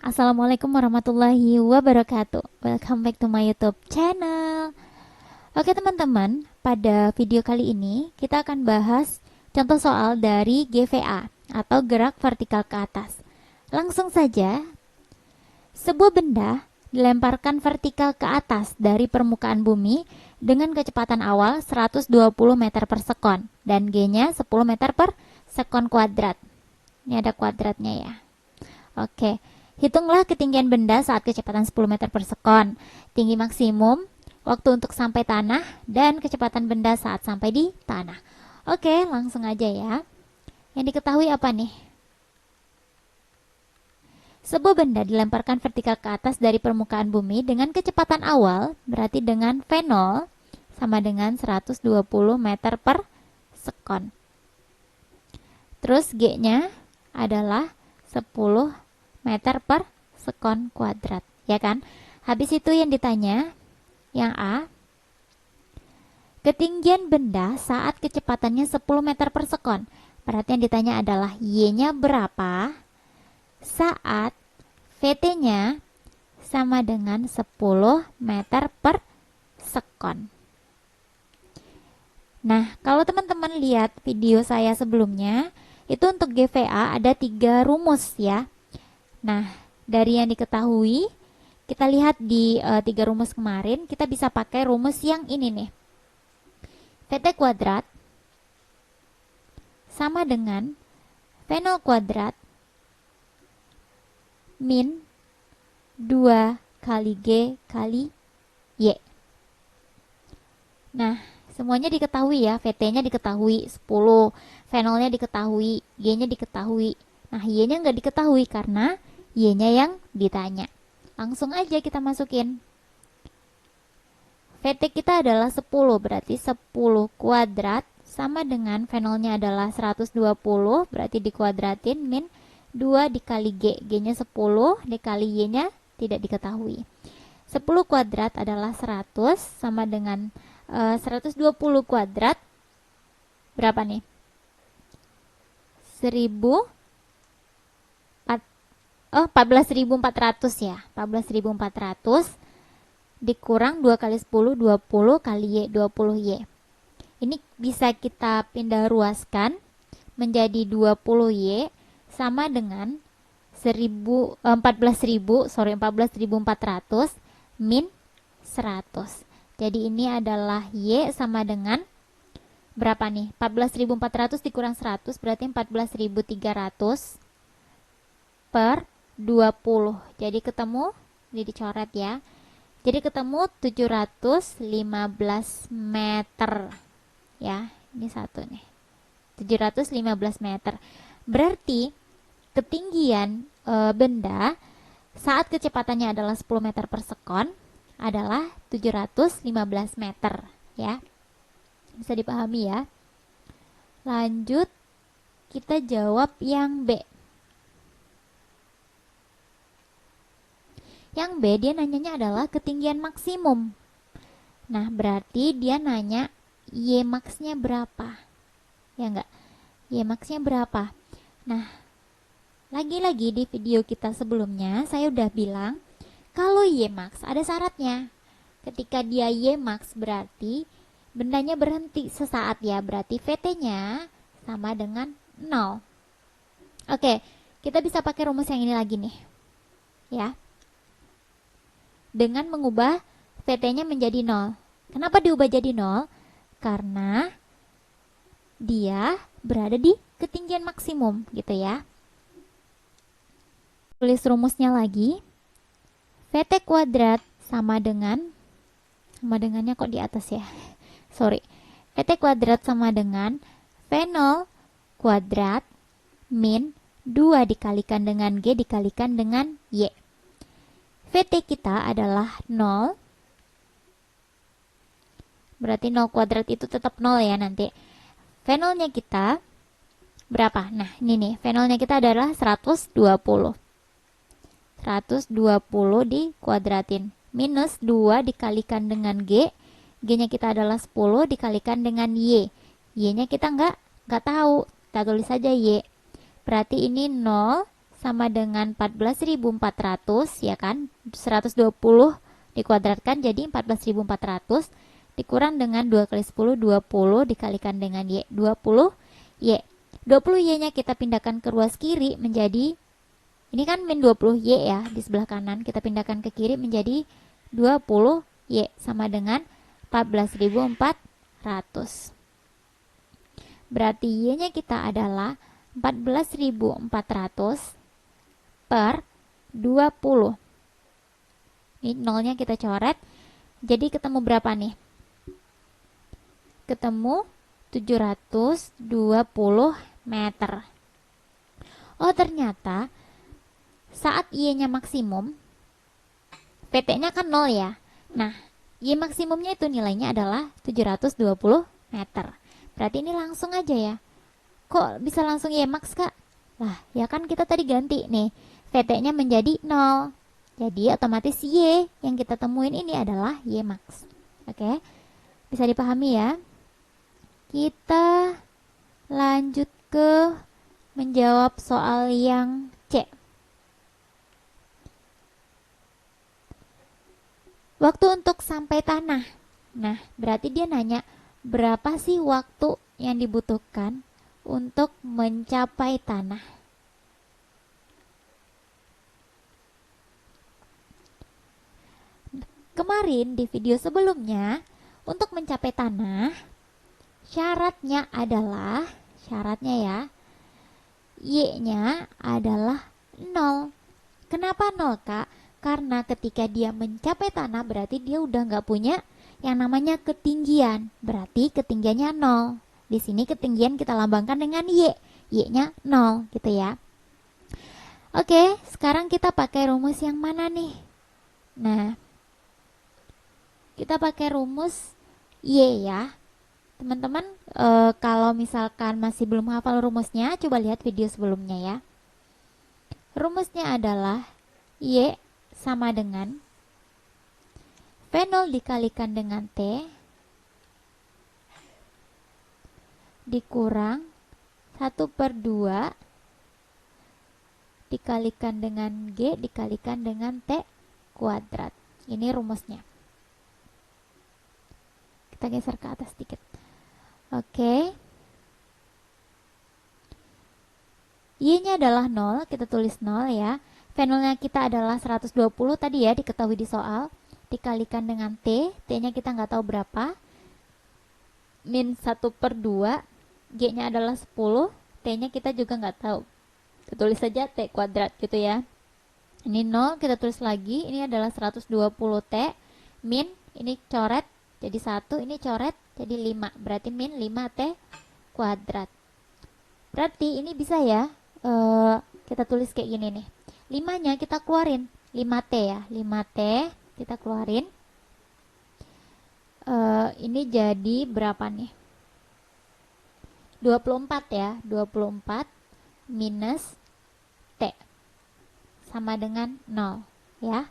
Assalamualaikum warahmatullahi wabarakatuh. Welcome back to my YouTube channel. Oke teman-teman, pada video kali ini kita akan bahas contoh soal dari GVA atau gerak vertikal ke atas. Langsung saja, sebuah benda dilemparkan vertikal ke atas dari permukaan bumi dengan kecepatan awal 120 meter per sekon dan G-nya 10 meter per sekon kuadrat. Ini ada kuadratnya ya. Oke. Hitunglah ketinggian benda saat kecepatan 10 meter per sekon, tinggi maksimum, waktu untuk sampai tanah, dan kecepatan benda saat sampai di tanah. Oke, langsung aja ya. Yang diketahui apa nih? Sebuah benda dilemparkan vertikal ke atas dari permukaan bumi dengan kecepatan awal, berarti dengan V0 sama dengan 120 meter per sekon. Terus G-nya adalah 10 meter per sekon kuadrat, ya kan? Habis itu yang ditanya, yang A, ketinggian benda saat kecepatannya 10 meter per sekon. Berarti yang ditanya adalah Y-nya berapa saat VT-nya sama dengan 10 meter per sekon. Nah, kalau teman-teman lihat video saya sebelumnya, itu untuk GVA ada 3 rumus ya. Nah, dari yang diketahui, kita lihat di 3 rumus kemarin, kita bisa pakai rumus yang ini nih. VT kuadrat sama dengan V0 kuadrat min 2 kali G kali Y. Nah, semuanya diketahui ya, VT-nya diketahui 10, V0-nya diketahui, G-nya diketahui. Nah, Y-nya nggak diketahui karena Y-nya yang ditanya. Langsung aja kita masukin. VT kita adalah 10, berarti 10 kuadrat sama dengan V0-nya adalah 120, berarti dikuadratin min 2 dikali G. G-nya 10, dikali Y-nya tidak diketahui. 10 kuadrat adalah 100 sama dengan 120 kuadrat. Berapa nih? 14.400 ya. 14.400 dikurang 2 kali 10, 20 kali Y, 20Y. Ini bisa kita pindah ruaskan menjadi 20Y sama dengan 14.400 min 100. Jadi ini adalah Y sama dengan berapa nih? 14.400 dikurang 100 berarti 14.300 per 20. Jadi ketemu, ini dicoret ya. Jadi ketemu 715 meter. Ya, ini satu nih. 715 meter. Berarti ketinggian benda saat kecepatannya adalah 10 meter per sekon adalah 715 meter ya. Bisa dipahami ya. Lanjut kita jawab yang B. Yang B dia nanyanya adalah ketinggian maksimum. Nah, berarti dia nanya Y max-nya berapa? Ya enggak? Y max-nya berapa? Nah, lagi-lagi di video kita sebelumnya saya udah bilang kalau Y max ada syaratnya. Ketika dia Y max berarti bendanya berhenti sesaat ya, berarti VT-nya sama dengan 0. Oke, kita bisa pakai rumus yang ini lagi nih. Ya. Dengan mengubah VT-nya menjadi 0. Kenapa diubah jadi 0? Karena dia berada di ketinggian maksimum gitu ya. Tulis rumusnya lagi. VT kuadrat sama dengannya kok di atas ya. Sorry. VT kuadrat sama dengan V0 kuadrat min 2 dikalikan dengan G dikalikan dengan Y. VT kita adalah 0. Berarti 0 kuadrat itu tetap 0 ya nanti. V0-nya kita berapa? Nah, ini nih. V0-nya kita adalah 120. 120 dikuadratin. Minus 2 dikalikan dengan G. G-nya kita adalah 10 dikalikan dengan Y. Y-nya kita nggak tahu. Kita tulis saja Y. Berarti ini 0 sama dengan 14.400, ya kan? 120 dikuadratkan jadi 14.400 dikurang dengan 2 kali 10, 20 dikalikan dengan Y, 20 Y. 20 Y-nya kita pindahkan ke ruas kiri menjadi, ini kan min 20 Y ya, di sebelah kanan kita pindahkan ke kiri menjadi 20 Y sama dengan 14.400. Berarti Y-nya kita adalah 14.400 per 20. Ini nolnya kita coret. Jadi ketemu berapa nih? Ketemu 720 meter. Oh, ternyata saat Y-nya maksimum, PT-nya kan 0 ya. Nah, Y maksimumnya itu nilainya adalah 720 meter. Berarti ini langsung aja ya. Kok bisa langsung Y max, Kak? Lah, ya kan kita tadi ganti nih. VT-nya menjadi 0. Jadi otomatis Y yang kita temuin ini adalah Y max. Oke. Bisa dipahami ya? Kita lanjut ke menjawab soal yang C. Waktu untuk sampai tanah. Nah, berarti dia nanya berapa sih waktu yang dibutuhkan untuk mencapai tanah. Kemarin di video sebelumnya, untuk mencapai tanah, syaratnya ya, Y-nya adalah 0. Kenapa 0, Kak? Karena ketika dia mencapai tanah berarti dia udah nggak punya yang namanya ketinggian. Berarti ketinggiannya 0. Di sini ketinggian kita lambangkan dengan Y. Y-nya 0 gitu ya. Oke, sekarang kita pakai rumus yang mana nih? Nah, kita pakai rumus Y ya. Teman-teman, kalau misalkan masih belum hafal rumusnya, coba lihat video sebelumnya ya. Rumusnya adalah Y sama dengan V0 dikalikan dengan T dikurang 1/2 dikalikan dengan G dikalikan dengan T kuadrat. Ini rumusnya. Kita geser ke atas sedikit. Oke. Y-nya adalah 0, kita tulis 0 ya. V0-nya kita adalah 120 tadi ya, diketahui di soal. Dikalikan dengan T, T-nya kita nggak tahu berapa. Min 1/2, G-nya adalah 10, T-nya kita juga nggak tahu. Kita tulis saja T kuadrat gitu ya. Ini 0, kita tulis lagi, ini adalah 120 T, min, ini coret, jadi 1, ini coret, jadi 5. Berarti min 5 T kuadrat. Berarti ini bisa ya, kita tulis kayak gini nih. 5-nya kita keluarin, 5T ya, 5T kita keluarin. Ini jadi berapa nih? 24 ya, 24 minus T sama dengan 0 ya.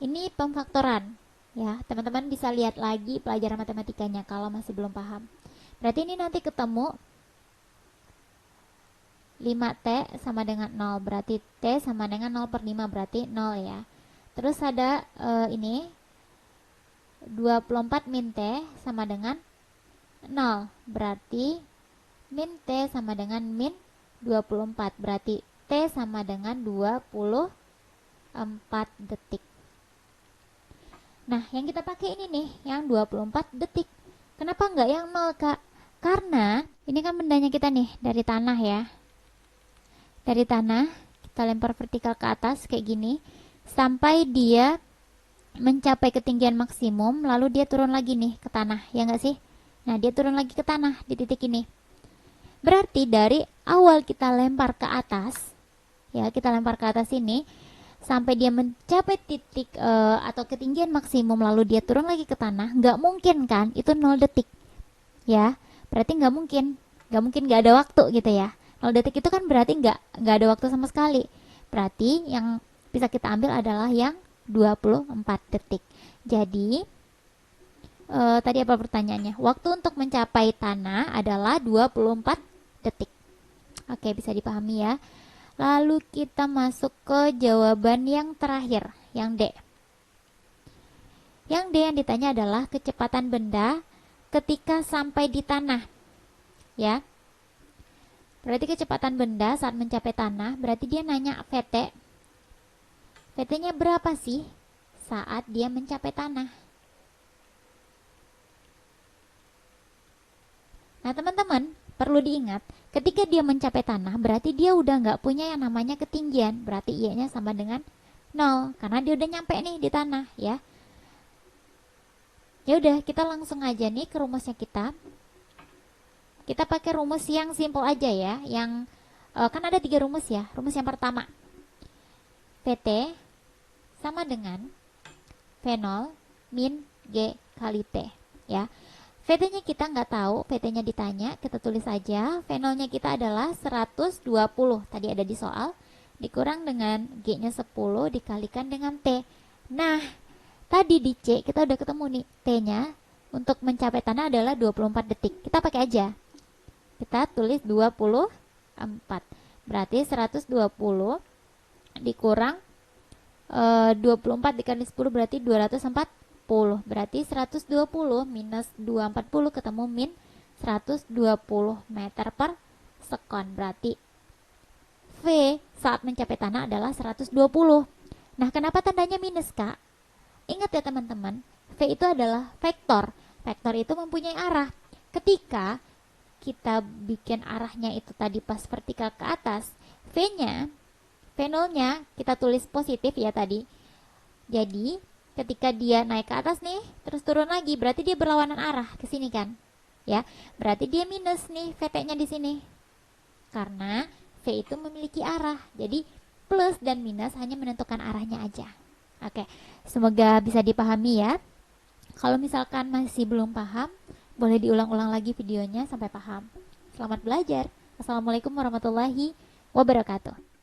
Ini pemfaktoran ya, teman-teman bisa lihat lagi pelajaran matematikanya kalau masih belum paham. Berarti ini nanti ketemu 5T sama dengan 0, berarti T sama dengan 0/5, berarti 0 ya. Terus ada ini 24 min T sama dengan 0, berarti min T sama dengan min 24, berarti T sama dengan 24 detik. Nah, yang kita pakai ini nih, yang 24 detik. Kenapa enggak yang 0, Kak? Karena ini kan bendanya kita nih dari tanah ya. Dari tanah kita lempar vertikal ke atas kayak gini sampai dia mencapai ketinggian maksimum, lalu dia turun lagi nih ke tanah, ya enggak sih? Nah, dia turun lagi ke tanah di titik ini. Berarti dari awal kita lempar ke atas, ya kita lempar ke atas ini sampai dia mencapai titik atau ketinggian maksimum, lalu dia turun lagi ke tanah, nggak mungkin kan? Itu 0 detik, ya. Berarti nggak mungkin nggak ada waktu gitu ya. 0 detik itu kan berarti nggak ada waktu sama sekali. Berarti yang bisa kita ambil adalah yang 24 detik. Jadi tadi apa pertanyaannya? Waktu untuk mencapai tanah adalah 24 detik. Oke, bisa dipahami ya. Lalu kita masuk ke jawaban yang terakhir, yang D. Yang D yang ditanya adalah kecepatan benda ketika sampai di tanah. Ya. Berarti kecepatan benda saat mencapai tanah, berarti dia nanya VT. VT-nya berapa sih saat dia mencapai tanah? Nah, teman-teman, perlu diingat, ketika dia mencapai tanah, berarti dia udah nggak punya yang namanya ketinggian. Berarti I-nya sama dengan 0, karena dia udah nyampe nih di tanah, ya. Ya udah, kita langsung aja nih ke rumusnya kita. Kita pakai rumus yang simple aja ya, yang kan ada 3 rumus ya. Rumus yang pertama, VT sama dengan V0 min G kali T, ya. VT-nya kita nggak tahu, VT-nya ditanya, kita tulis aja. V0-nya kita adalah 120, tadi ada di soal, dikurang dengan G-nya 10 dikalikan dengan T. Nah, tadi di C kita udah ketemu nih, T-nya untuk mencapai tanah adalah 24 detik. Kita pakai aja. Kita tulis 24. Berarti 120 dikurang 24 dikali 10 berarti 240. Berarti 120 minus 240 ketemu min 120 meter per sekon. Berarti V saat mencapai tanah adalah 120. Nah, kenapa tandanya minus, Kak? Ingat ya teman-teman, V itu adalah vektor. Vektor itu mempunyai arah. Ketika kita bikin arahnya itu tadi pas vertikal ke atas, V-nya, V0-nya kita tulis positif ya tadi. Jadi ketika dia naik ke atas nih, terus turun lagi, berarti dia berlawanan arah ke sini kan? Ya, berarti dia minus nih VT-nya di sini. Karena V itu memiliki arah. Jadi plus dan minus hanya menentukan arahnya aja. Oke, semoga bisa dipahami ya. Kalau misalkan masih belum paham, boleh diulang-ulang lagi videonya sampai paham. Selamat belajar. Assalamualaikum warahmatullahi wabarakatuh.